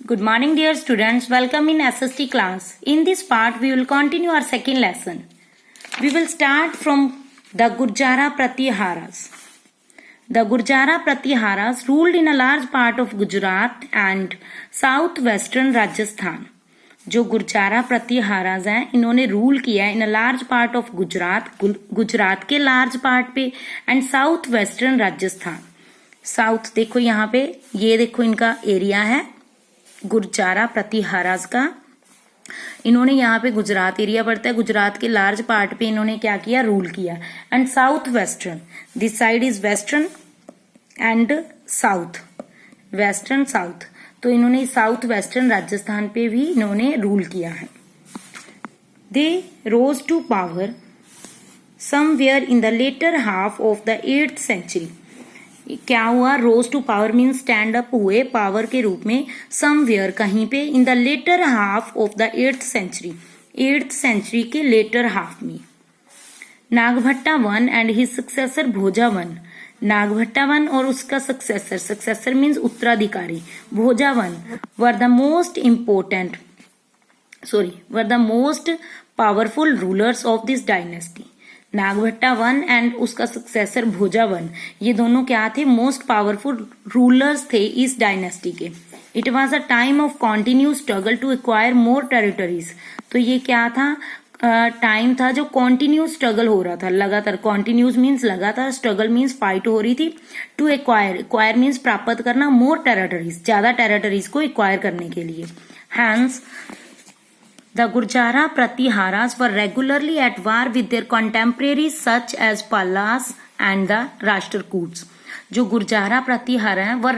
Good morning, dear students. Welcome in SST class. In this part, we will continue our second lesson. We will start from the Gurjara Pratiharas. The Gurjara Pratiharas ruled in a large part of Gujarat and southwestern Rajasthan. जो गुर्जारा प्रतिहाराज हैं इन्होंने rule किया है in a large part of Gujarat के large part पे and south western Rajasthan. South देखो यहाँ पे, ये देखो इनका एरिया है गुर्जारा प्रतिहाराज का. इन्होंने यहाँ पे गुजरात एरिया पड़ता है, गुजरात के लार्ज पार्ट पे इन्होंने क्या किया, रूल किया. And south western, this side is western and south, western south. तो इन्होंने साउथ वेस्टर्न राजस्थान पे भी इन्होंने रूल किया है. They rose to power somewhere in the latter half of the 8th century. क्या हुआ, rose to power mean stand up हुए पावर के रूप में समवेयर कहीं पे in the latter half of the 8th century, 8th century के latter half में. Nagabhatta one and his successor Bhoja one. Nagabhatta one और उसका सक्सेसर, सक्सेसर मीन्स उत्तराधिकारी, Bhoja one were the most powerful rulers of this dynasty. Nagabhatta one and उसका successor Bhoja one, ये दोनों क्या थे, मोस्ट पावरफुल रूलर्स थे इस डायनेस्टी के. It was a time of continue struggle to acquire more territories. तो ये क्या था, टाइम था जो कॉन्टिन्यू स्ट्रगल हो रहा था, लगातार. कॉन्टिन्यूज मीन्स लगातार, स्ट्रगल मीन्स फाइट हो रही थी. टू एक्वायर, एक्वायर मीन्स प्राप्त करना, मोर टेरिटरीज, ज्यादा टेरिटरीज को एक्वायर करने के लिए. Hence the Gurjara Pratiharas were regularly at war with their contemporaries such as Palas and the Rashtrakutas. जो गुर्जारा प्रतिहारा हैं वह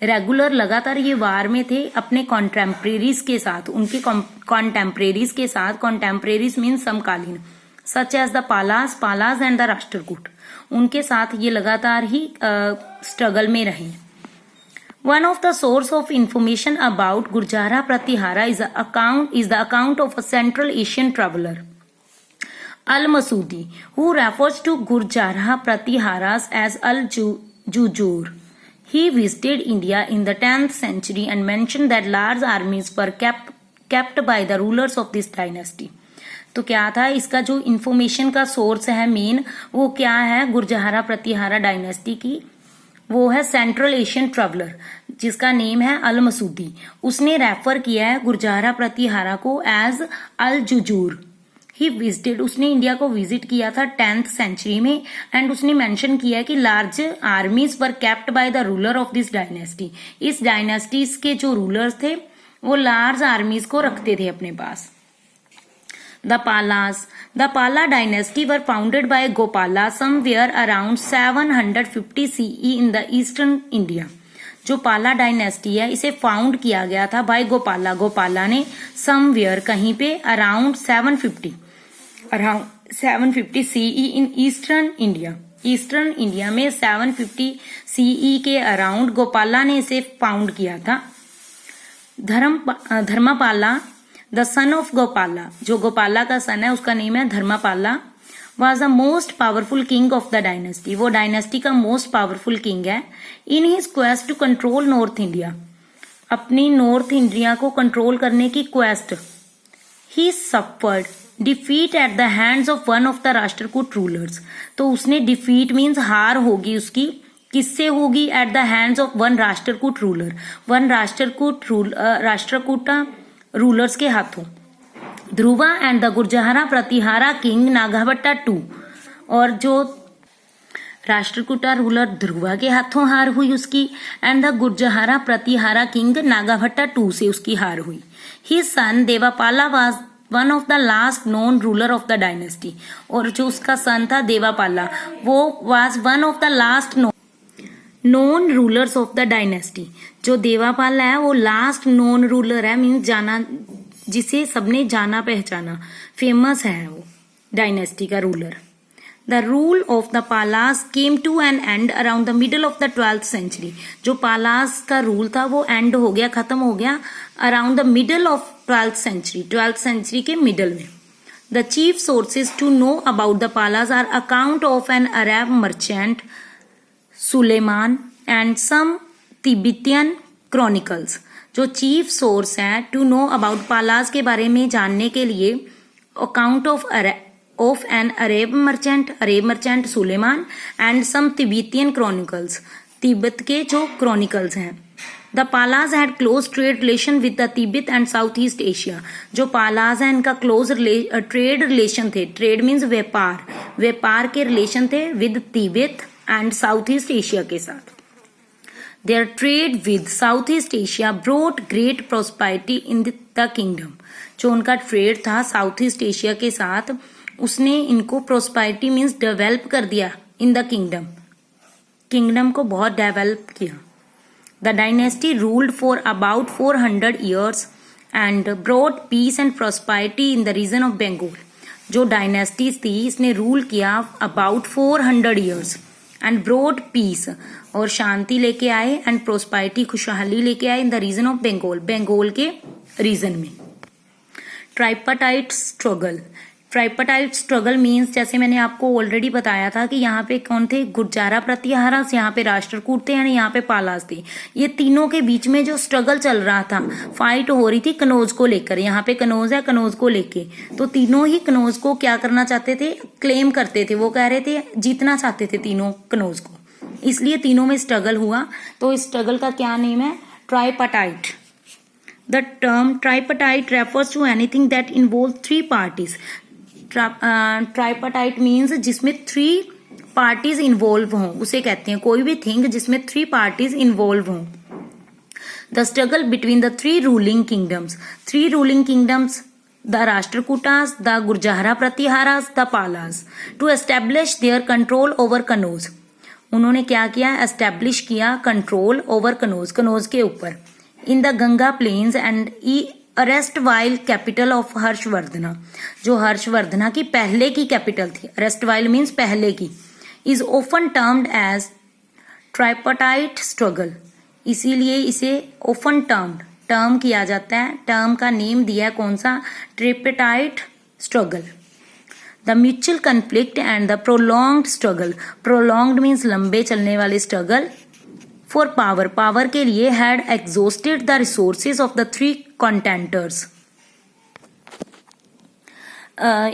रेगुलर लगातार ये वार में थे अपने कॉन्टेम्परेरीज के साथ, उनके कॉन्टेम्परेरीज के साथ. कॉन्टेम्परेरीज मीन समकालीन, such as the Palas and the Rashtrakuta, उनके साथ ये लगातार ही स्ट्रगल में रहे. One of the source of information about Gurjara Pratihara is the account of a central Asian traveller Al-Masudi, who refers to Gurjara Pratiharas as Al-Jujur. He visited India in the 10th century and mentioned that large armies were kept by the rulers of this dynasty. तो क्या था, इसका जो information का source है main, वो क्या है, गुर्जारा प्रतिहारा डायनेस्टी की, वो है सेंट्रल एशियन ट्रेवलर जिसका नेम है अल मसूदी. उसने रेफर किया है गुर्जारा प्रतिहारा को एज अल जुजूर. ही विजिटेड, उसने इंडिया को विजिट किया था 10th सेंचुरी में एंड उसने मेंशन किया कि large आर्मीज were kept by the ruler of this dynasty. इस डायनेस्टीज के जो रूलर्स थे वो लार्ज आर्मीज को रखते थे अपने पास. द पाला dynasty were founded by Gopala somewhere around 750 CE in the eastern India. जो पाला डायनेस्टी है इसे फाउंड किया गया था बाय गोपाला ने समवेयर कहीं पे around 750 CE in eastern India. Eastern India में 750 CE के अराउंड गोपाला ने इसे फाउंड किया था. Dharmapala the son of Gopala, जो गोपाला का सन है उसका नेम है Dharmapala, was the most powerful king of the dynasty. वो डायनेस्टी का मोस्ट पावरफुल किंग है. In his quest to control north India, अपनी नॉर्थ इंडिया को कंट्रोल करने की quest, he suffered defeat at the hands of one of the Rashtrakuta rulers. तो उसने defeat means हार होगी उसकी, किससे होगी, eight the hands of one Rashtrakuta ruler, one Rashtrakuta rulers के हाथों. Dhruva and the Gurjara Pratihara king Nagabhatta two, और जो राष्ट्रकूटा रूलर ध्रुवा के हाथों हार हुई उसकी, and the Gurjara Pratihara king Nagabhatta two से उसकी हार हुई. His son Devapala was one of the last known ruler of the dynasty, और जो उसका सन था देवापाला वो was one of the last known rulers of the dynasty. जो देवापाला है वो लास्ट नोन रूलर है, मीन्स जाना, जिसे सबने जाना पहचाना, फेमस है वो डायनेस्टी का ruler. The rule of the Palas came to an end around the middle of the 12th century. जो पालास का रूल था वो एंड हो गया, खत्म हो गया around the middle of 12th century, 12th century के मिडल में. The chief sources to know about the Palas are account of an Arab merchant Sulaiman and some Tibetan chronicles. जो चीफ सोर्स है टू नो अबाउट पालास के बारे में जानने के लिए account of an Arab merchant Sulaiman and some Tibetan chronicles, Tibet के जो क्रॉनिकल्स हैं। The Palas had close trade relation with the Tibet and south east Asia. जो पालाज है इनका क्लोज ट्रेड रिलेशन थे, ट्रेड मीन्स व्यापार के रिलेशन थे with Tibet and south east Asia के साथ। Their trade with Southeast Asia brought great prosperity in the kingdom। जो उनका ट्रेड था साउथ ईस्ट एशिया के साथ, उसने इनको प्रोस्पेरिटी मीन्स डेवलप कर दिया इन द किंगडम को बहुत डेवलप किया। The dynasty ruled for about 400 years and brought peace and prosperity in the region of Bengal. जो डायनेस्टीज थी इसने रूल किया about 400 years and broad peace, और शांति लेके आए, एंड प्रोस्पेरिटी खुशहाली लेके आए in the region of Bengal के रीजन में। ट्राइपाटाइट स्ट्रगल मीन्स, जैसे मैंने आपको ऑलरेडी बताया था कि यहाँ पे कौन थे, गुर्जारा प्रतिहारास, यहाँ पे राष्ट्रकूट थे, यानी यहाँ पे पालास थे। ये तीनों के बीच में जो स्ट्रगल चल रहा था, फाइट हो रही थी कनौज को लेकर। यहाँ पे कनौज है, कनौज को लेके तो तीनों ही कनौज को क्या करना चाहते थे, क्लेम करते थे। वो कह रहे थे जीतना चाहते थे तीनों कनौज को, इसलिए तीनों में स्ट्रगल हुआ। तो इस स्ट्रगल का क्या नेम है, tripartite. The term tripartite refers to anything that involve 3 parties। Tripartite means जिसमें 3 parties इन्वॉल्व हों, उसे कहते हैं कोई भी थिंग जिसमें 3 parties इन्वॉल्व हों। The struggle between the 3 ruling kingdoms, 3 ruling kingdoms, the Rashtrakutas, the Gurjara Pratiharas, the Palas, to establish their control over Kannauj. उन्होंने क्या किया, एस्टेब्लिश किया कंट्रोल ओवर कनौज के ऊपर in the Ganga plains and erstwhile capital of Harshavardhana. जो हर्षवर्धना की पहले की कैपिटल थी, अरेस्ट वाइल मीन्स पहले की, is often termed as tripartite struggle. इसीलिए इसे ऑफन टर्म किया जाता है, टर्म का नेम दिया है कौन सा, tripartite struggle. The mutual conflict and the prolonged struggle, prolonged means लंबे चलने वाले स्ट्रगल, फॉर पावर के लिए had exhausted the resources of the 3 contenders।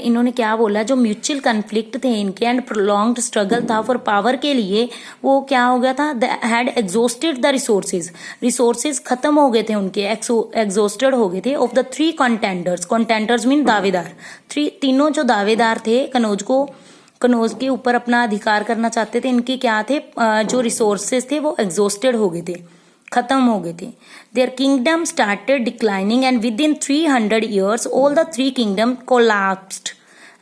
इन्होंने क्या बोला, जो म्यूचुअल कन्फ्लिक्ट थे इनके एंड प्रोलॉन्ग्ड स्ट्रगल था फॉर पावर के लिए, वो क्या हो गया था, हैड एग्जॉस्टेड द रिसोर्सेज खत्म हो गए थे उनके, एग्जॉस्टेड हो गए थे, ऑफ द 3 contenders मीन दावेदार। तीनों जो दावेदार थे कनौज के ऊपर अपना अधिकार करना चाहते थे, इनके क्या थे, जो रिसोर्सेज थे वो एग्जॉस्टेड हो गए थे, खत्म हो गए थे। Their kingdom started declining and within 300 years all the 3 kingdom collapsed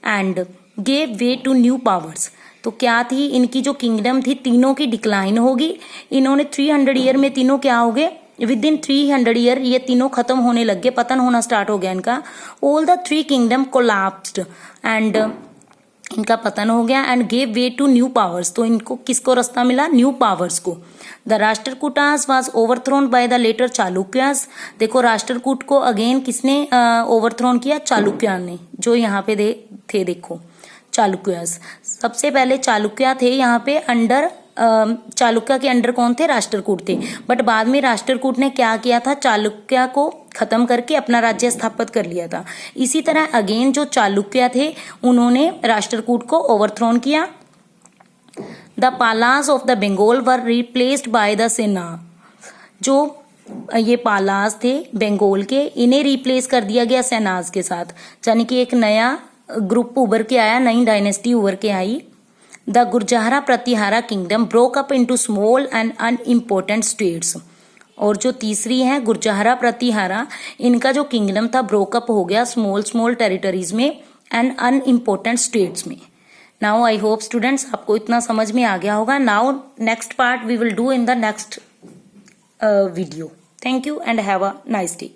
and gave way to new powers. तो क्या थी, इनकी जो किंगडम थी तीनों की डिक्लाइन होगी। इन्होंने 300 year में तीनों क्या हो गए, विद इन 300 year ये तीनों खत्म होने लग गए, पतन होना स्टार्ट हो गया इनका। All the 3 kingdom collapsed and इनका पतन हो गया, and gave way to new powers. तो इनको किसको रास्ता मिला, न्यू पावर्स को। The Rashtrakutas was overthrown by the later Chalukyas. देखो राष्ट्रकूट को अगेन किसने ओवरथ्रोन किया, चालुक्या ने, जो यहाँ पे थे देखो चालुक्यास। सबसे पहले चालुक्या थे यहाँ पे अंडर, चालुक्या के अंडर कौन थे, राष्ट्रकूट थे। बट बाद में राष्ट्रकूट ने क्या किया था, चालुक्या को खत्म करके अपना राज्य स्थापित कर लिया था। इसी तरह अगेन जो चालुक्या थे उन्होंने राष्ट्रकूट को ओवरथ्रोन किया। The Palas of the Bengal were replaced by the Sena. जो ये पालास थे बंगाल के, इन्हें रिप्लेस कर दिया गया सेनाज के साथ, यानी कि एक नया ग्रुप उभर के आया, नई डायनेस्टी उभर के आई। The Gurjara Pratihara kingdom broke up into small and unimportant states. और जो तीसरी है गुर्जारा प्रतिहारा, इनका जो किंगडम था ब्रोकअप हो गया स्मॉल टेरिटरीज में एंड अनइम्पोर्टेंट स्टेट्स में। नाउ आई होप स्टूडेंट्स आपको इतना समझ में आ गया होगा। Now next part we will do in the next video. Thank you and have a nice day.